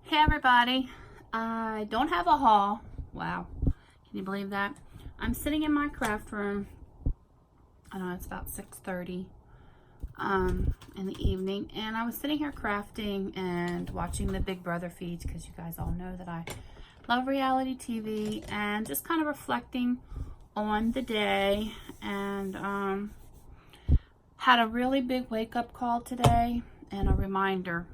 Hey everybody, I don't have a haul. Wow, can you believe that? I'm sitting in my craft room. I know it's about 6:30 in the evening, and I was sitting here crafting and watching the Big Brother feeds because you guys all know that I love reality TV, and just kind of reflecting on the day, and had a really big wake-up call today and a reminder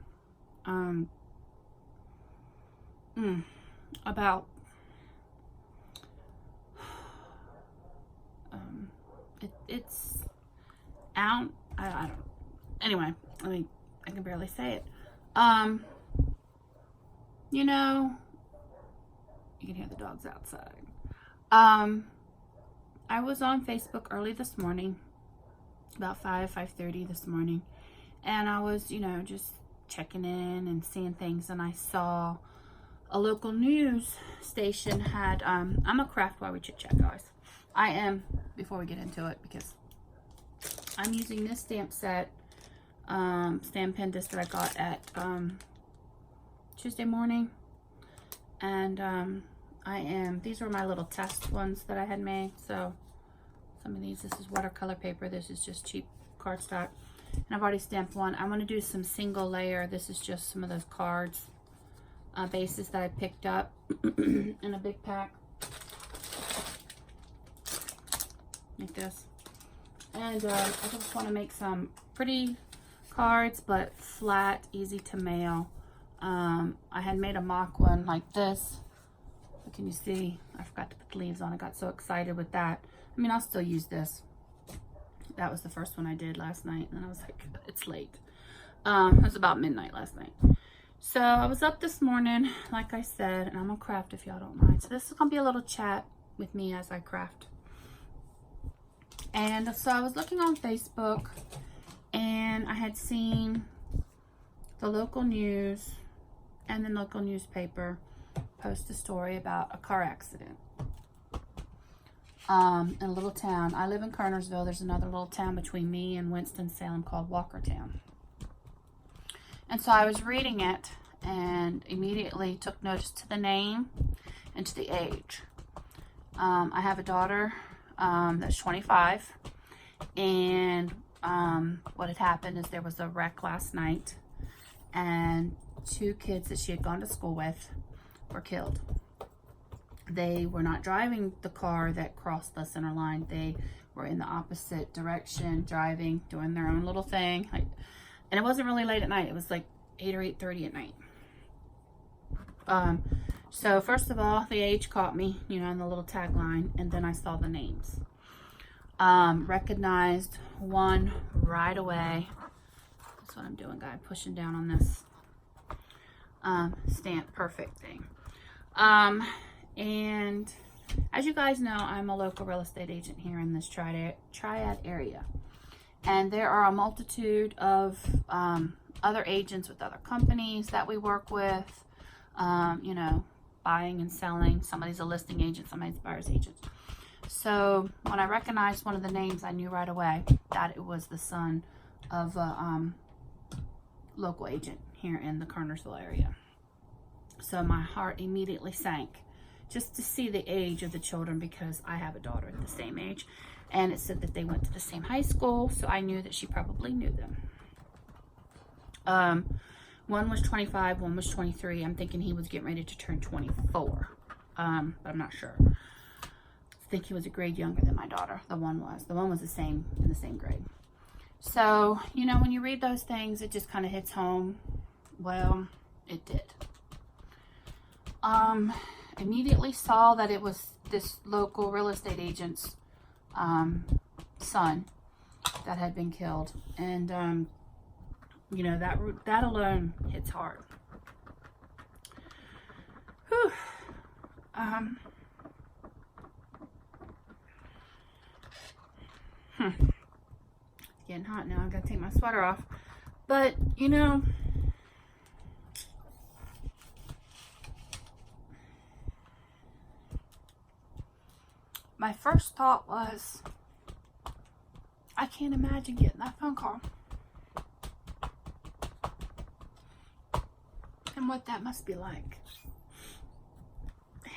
about it's out. I don't, anyway, I can barely say it. You know, you can hear the dogs outside. I was on Facebook early this morning, about 5:30 this morning, and I was, just checking in and seeing things, and I saw a local news station had, I'm a craft while we chit chat, guys. I am, before we get into it, because I'm using this stamp set, stamp pen disc that I got at Tuesday morning, and these were my little test ones that I had made. So some of these, this is watercolor paper, this is just cheap cardstock, and I've already stamped one. I'm going to do some single layer. This is just some of those cards, bases that I picked up in a big pack, like this. And I just want to make some pretty cards, but flat, easy to mail. I had made a mock one like this. Can you see? I forgot to put the leaves on. I got so excited with that. I mean, I'll still use this. That was the first one I did last night, and I was like, it's late. It was about midnight last night. So I was up this morning, like I said, and I'm gonna craft if y'all don't mind. So this is gonna be a little chat with me as I craft. And so I was looking on Facebook, and I had seen the local news and the local newspaper post a story about a car accident in a little town. I live in Kernersville. There's another little town between me and Winston-Salem called Walkertown. And so I was reading it and immediately took notice to the name and to the age. I have a daughter that's 25, and what had happened is there was a wreck last night, and 2 kids that she had gone to school with were killed. They were not driving the car that crossed the center line. They were in the opposite direction, driving, doing their own little thing. And it wasn't really late at night. It was like 8 or 8:30 at night. So first of all, the age caught me, in the little tagline, and then I saw the names. Recognized one right away. That's what I'm doing, guys. Pushing down on this stamp perfect thing. And as you guys know, I'm a local real estate agent here in this triad area. And there are a multitude of other agents with other companies that we work with, buying and selling. Somebody's a listing agent, somebody's a buyer's agent. So when I recognized one of the names, I knew right away that it was the son of a local agent here in the Kernersville area. So my heart immediately sank just to see the age of the children, because I have a daughter at the same age, and it said that they went to the same high school, so I knew that she probably knew them. One was 25, one was 23. I'm thinking he was getting ready to turn 24, but I'm not sure. I think he was a grade younger than my daughter. The one was the same, in the same grade. So, when you read those things, it just kind of hits home. Well, it did. Immediately saw that it was this local real estate agent's son that had been killed, and that alone hits hard. Whew. It's getting hot now. I'm gonna take my sweater off, but my first thought was, I can't imagine getting that phone call. imagine what that must be like.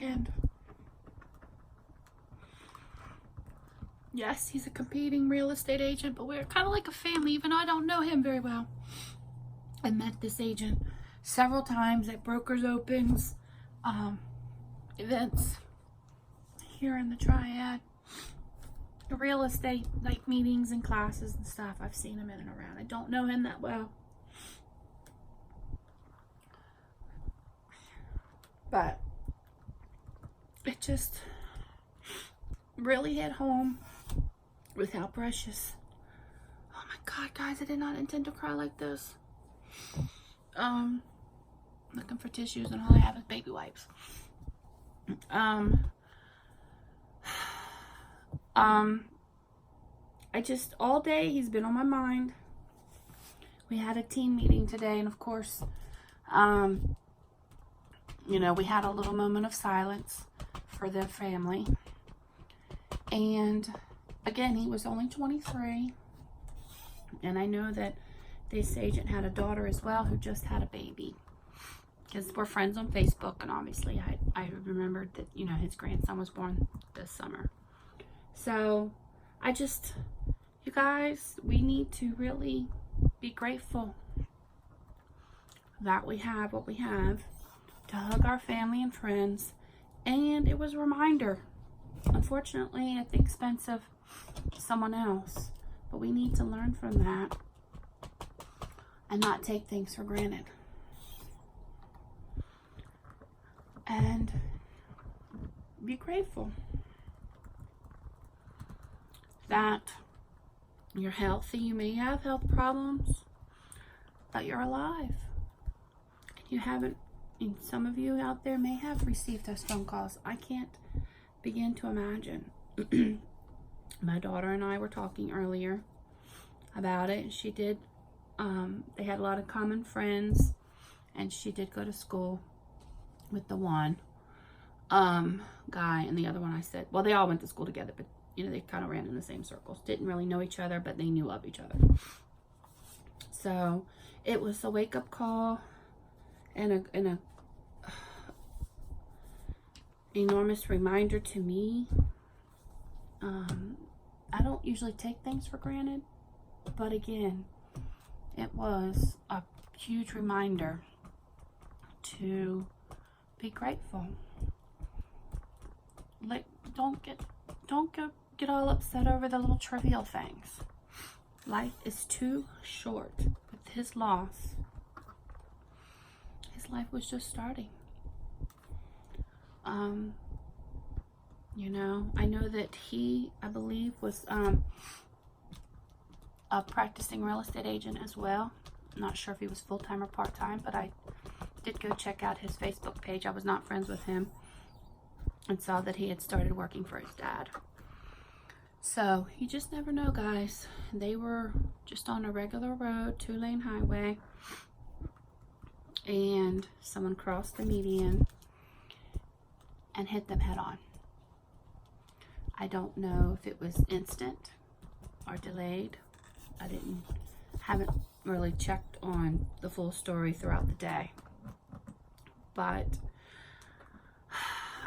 And yes, he's a competing real estate agent, but we're kind of like a family, even though I don't know him very well. I met this agent several times at brokers opens, events here in the Triad, real estate like meetings and classes and stuff. I've seen him in and around. I don't know him that well, but it just really hit home with how precious. Oh my God, guys, I did not intend to cry like this. Looking for tissues and all I have is baby wipes. I just, all day he's been on my mind. We had a team meeting today, and of course, you know, we had a little moment of silence for the family. And again, he was only 23. And I know that this agent had a daughter as well who just had a baby. Because we're friends on Facebook, and obviously I remembered that, you know, his grandson was born this summer. So I just, you guys, we need to really be grateful that we have what we have, to hug our family and friends. And it was a reminder, unfortunately at the expense of someone else, but we need to learn from that and not take things for granted. And be grateful that you're healthy. You may have health problems, but you're alive. You haven't, and some of you out there may have received those phone calls. I can't begin to imagine. My daughter and I were talking earlier about it. She did, they had a lot of common friends, and she did go to school with the one guy, and the other one I said, well, they all went to school together, but you know, they kind of ran in the same circles. Didn't really know each other, but they knew of each other. So it was a wake-up call and a enormous reminder to me. I don't usually take things for granted, but again, it was a huge reminder to be grateful. Like, don't get all upset over the little trivial things. Life is too short. With his loss, his life was just starting. You know, I know that he, I believe, was a practicing real estate agent as well. I'm not sure if he was full-time or part-time, but I did go check out his Facebook page. I was not friends with him, and saw that he had started working for his dad. So you just never know, guys. They were just on a regular road, 2-lane highway, and someone crossed the median and hit them head on. I don't know if it was instant or delayed. I haven't really checked on the full story throughout the day, but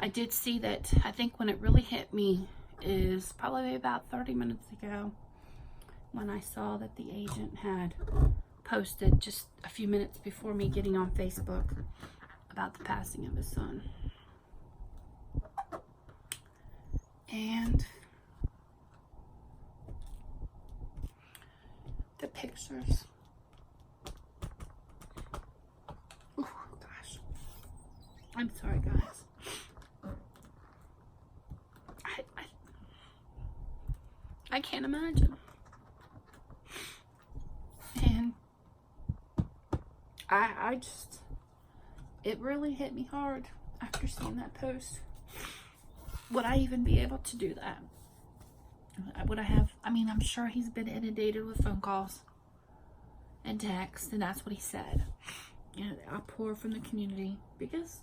I did see that. I think when it really hit me is probably about 30 minutes ago, when I saw that the agent had posted just a few minutes before me getting on Facebook about the passing of his son. And the pictures. Oh gosh. I'm sorry, guys. I can't imagine. And I just, it really hit me hard after seeing that post. Would I even be able to do that? Would I have, I mean, I'm sure he's been inundated with phone calls and texts, and that's what he said. You know, the outpour from the community, because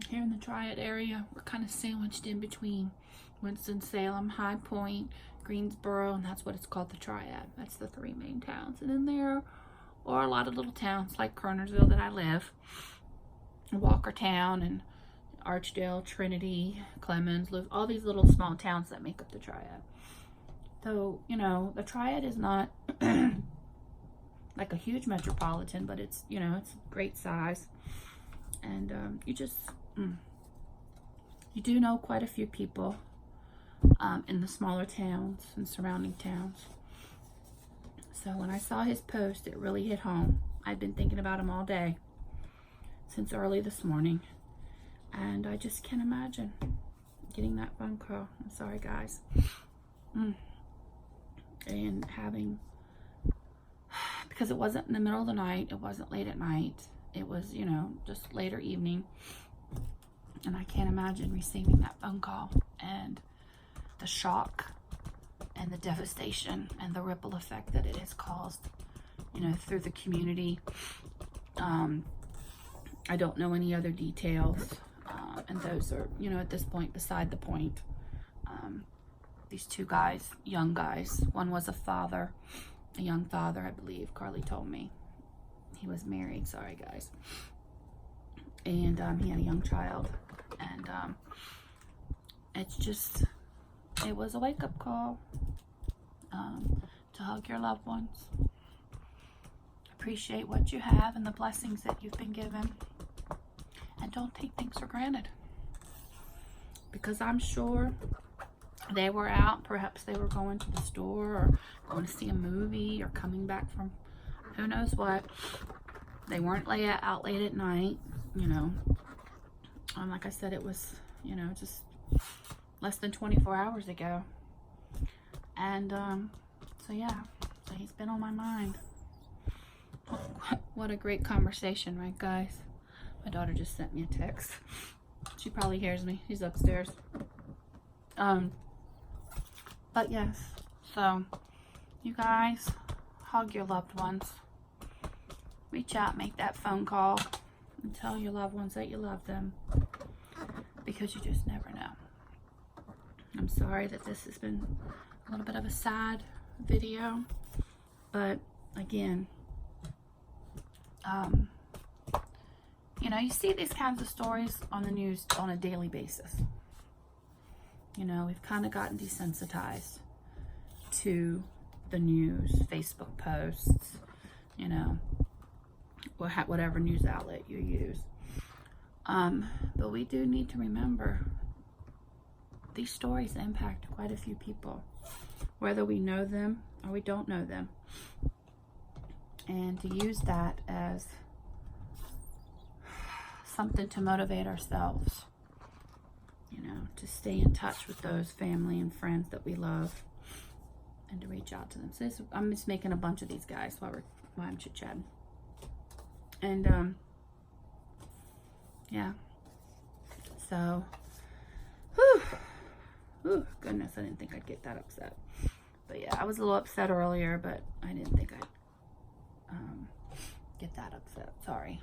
here in the Triad area, we're kind of sandwiched in between Winston-Salem, High Point, Greensboro, and that's what it's called, the Triad. That's the 3 main towns. And then there or a lot of little towns like Kernersville that I live, Walkertown and Archdale, Trinity, Clemens, all these little small towns that make up the Triad. So, you know, the Triad is not like a huge metropolitan, but it's, you know, it's great size. And you do know quite a few people in the smaller towns and surrounding towns. So when I saw his post, it really hit home. I'd been thinking about him all day, since early this morning. And I just can't imagine getting that phone call. I'm sorry, guys. And having, because it wasn't in the middle of the night, it wasn't late at night, it was, you know, just later evening. And I can't imagine receiving that phone call and the shock and the devastation and the ripple effect that it has caused, you know, through the community. I don't know any other details, and those are, you know, at this point beside the point. These two guys, young guys, one was a father, a young father, I believe. Carly told me he was married. Sorry, guys. And he had a young child, and it's just, it was a wake-up call to hug your loved ones, appreciate what you have and the blessings that you've been given, and don't take things for granted, because I'm sure they were out. Perhaps they were going to the store or going to see a movie or coming back from who knows what. They weren't out late at night, you know. Like I said, it was, you know, just less than 24 hours ago. And so yeah, so he's been on my mind. What a great conversation, right, guys? My daughter just sent me a text. She probably hears me. She's upstairs. But yes, so you guys, hug your loved ones. Reach out, make that phone call, and tell your loved ones that you love them, because you just never know. I'm sorry that this has been a little bit of a sad video, but again, you know, you see these kinds of stories on the news on a daily basis. You know, we've kind of gotten desensitized to the news, Facebook posts, you know, whatever news outlet you use. But we do need to remember these stories impact quite a few people, whether we know them or we don't know them. And to use that as something to motivate ourselves, you know, to stay in touch with those family and friends that we love, and to reach out to them. So I'm just making a bunch of these guys while I'm chit-chatting. And yeah, so goodness, I didn't think I'd get that upset. But yeah, I was a little upset earlier, but I didn't think I'd get that upset. Sorry.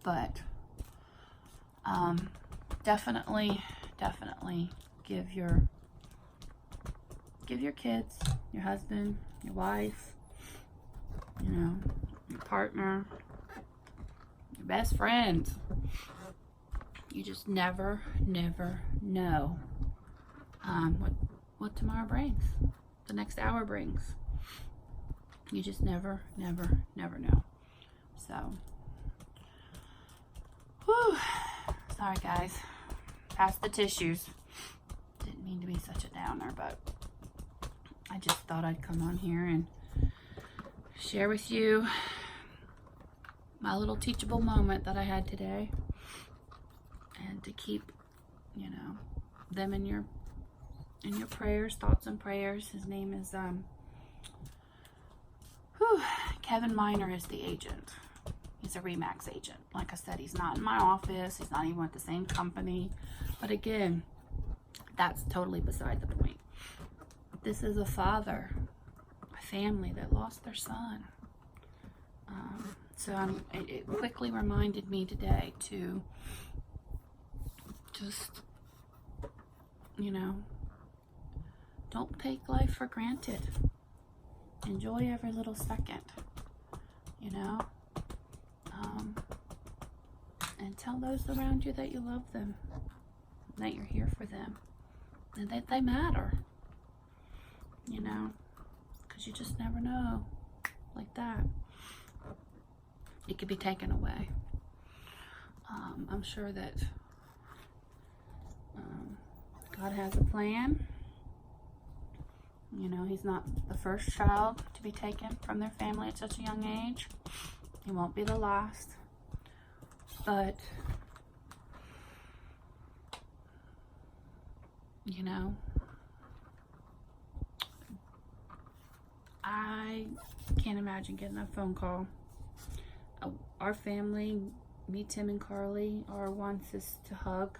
But definitely give your kids, your husband, your wife, you know, your partner, your best friend. You just never know what tomorrow brings, the next hour brings. You just never know. So, whew. Sorry, guys. Pass the tissues. Didn't mean to be such a downer, but I just thought I'd come on here and share with you my little teachable moment that I had today, and to keep, you know, them in your prayers, thoughts and prayers. His name is Kevin Miner is the agent. He's a RE/MAX agent. Like I said, he's not in my office. He's not even with the same company. But again, that's totally beside the point. This is a father, a family that lost their son. So it quickly reminded me today to just, you know, don't take life for granted. Enjoy every little second. you know, and tell those around you that you love them, that you're here for them, and that they matter, you know, because you just never know, like that. It could be taken away. I'm sure that God has a plan. You know, he's not the first child to be taken from their family at such a young age. He won't be the last. But, you know, I can't imagine getting a phone call. Our family, me, Tim, and Carly, our wants us to hug.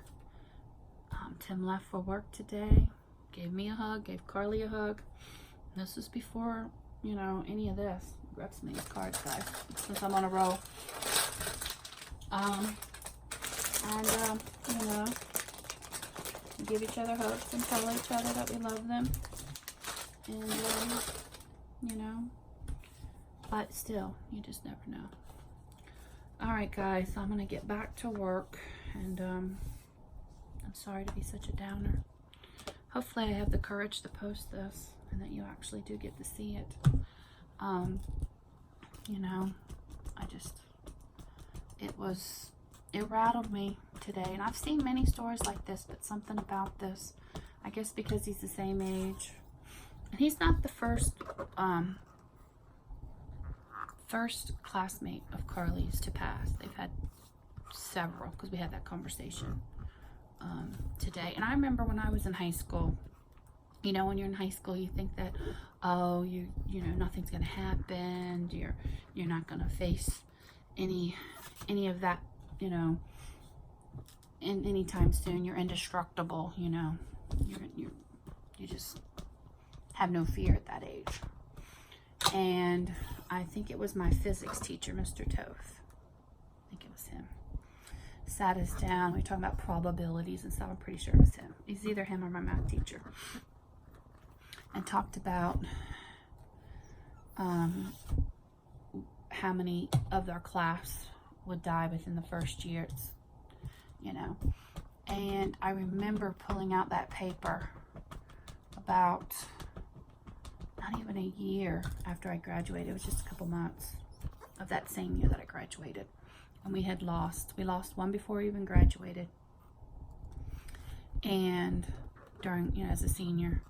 Tim left for work today, gave me a hug, gave Carly a hug. This was before, you know, any of this. Grab some of these cards, guys, since I'm on a roll. You know, give each other hugs and tell each other that we love them. And, you know, but still, you just never know. Alright, guys, I'm going to get back to work. And, I'm sorry to be such a downer. Hopefully I have the courage to post this and that you actually do get to see it. You know, it rattled me today. And I've seen many stories like this, but something about this, I guess because he's the same age. And he's not the first classmate of Carly's to pass. They've had several, because we had that conversation today. And I remember when I was in high school, you know, when you're in high school, you think that, oh, you know, nothing's gonna happen. You're not gonna face any of that, you know, in anytime soon. You're indestructible. You know, you just have no fear at that age. And I think it was my physics teacher, Mr. Toth. I think it was him. Sat us down. We were talking about probabilities and stuff. I'm pretty sure it was him. It's either him or my math teacher. And talked about how many of their class would die within the first year, you know. And I remember pulling out that paper about not even a year after I graduated. It was just a couple months of that same year that I graduated. And we lost one before we even graduated. And during, you know, as a senior.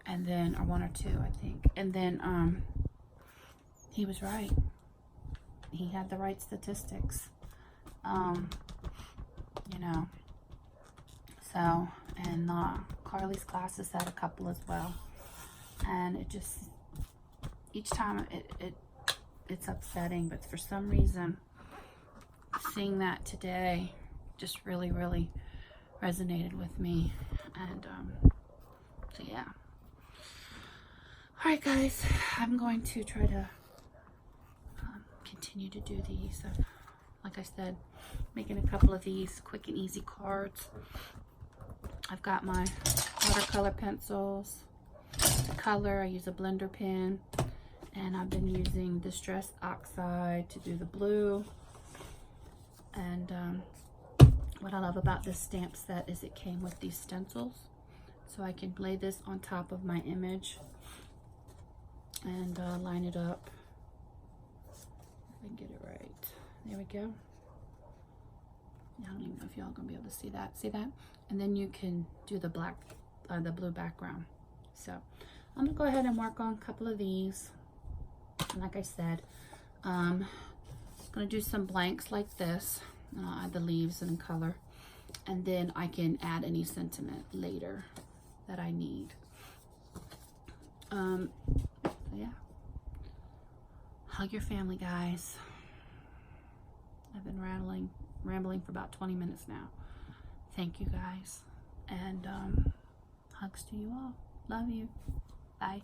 And then, or one or two, I think. And then, he was right. He had the right statistics. You know. So, and Carly's classes had a couple as well. And it just, each time it's upsetting, but for some reason, seeing that today just really, really resonated with me. And, so yeah. Alright, guys, I'm going to try to continue to do these. Like I said, making a couple of these quick and easy cards. I've got my watercolor pencils. To color, I use a blender pen, and I've been using Distress Oxide to do the blue. And what I love about this stamp set is it came with these stencils, so I can lay this on top of my image and line it up. If I can get it right. There we go. I don't even know if y'all gonna be able to see that. See that? And then you can do the black, the blue background. So I'm gonna go ahead and work on a couple of these. And like I said, I'm gonna do some blanks like this. And I'll add the leaves in color. And then I can add any sentiment later that I need. Yeah. Hug your family, guys. I've been rambling for about 20 minutes now. Thank you, guys. And hugs to you all. Love you. Bye.